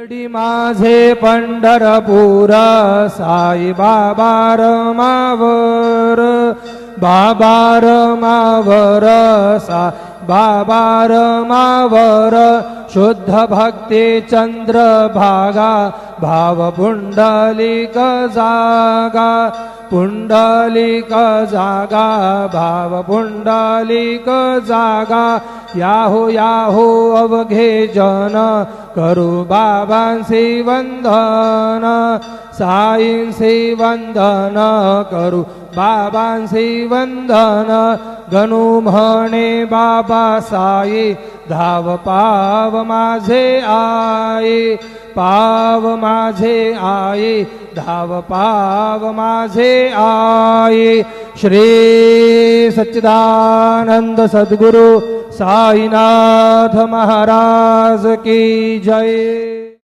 माझे पंढरपूर साई बाबा रमावर बाबा रमावर सा बाबा रमावर शुद्ध भक्ती चंद्र भागा भाव पुंडलिक जागा पुंडलिक जागा भाव पुंडलिक जागा याहो याहो अवघे जन करू बाबांसी वंदन साईंसी वंदन करू बाबांसी वंदन गणू म्हणे बाबा साई धाव पाव माझे आई पाव माझे आई धाव पाव माझे आई। श्री सच्चिदानंद सद्गुरु साईनाथ महाराज की जय।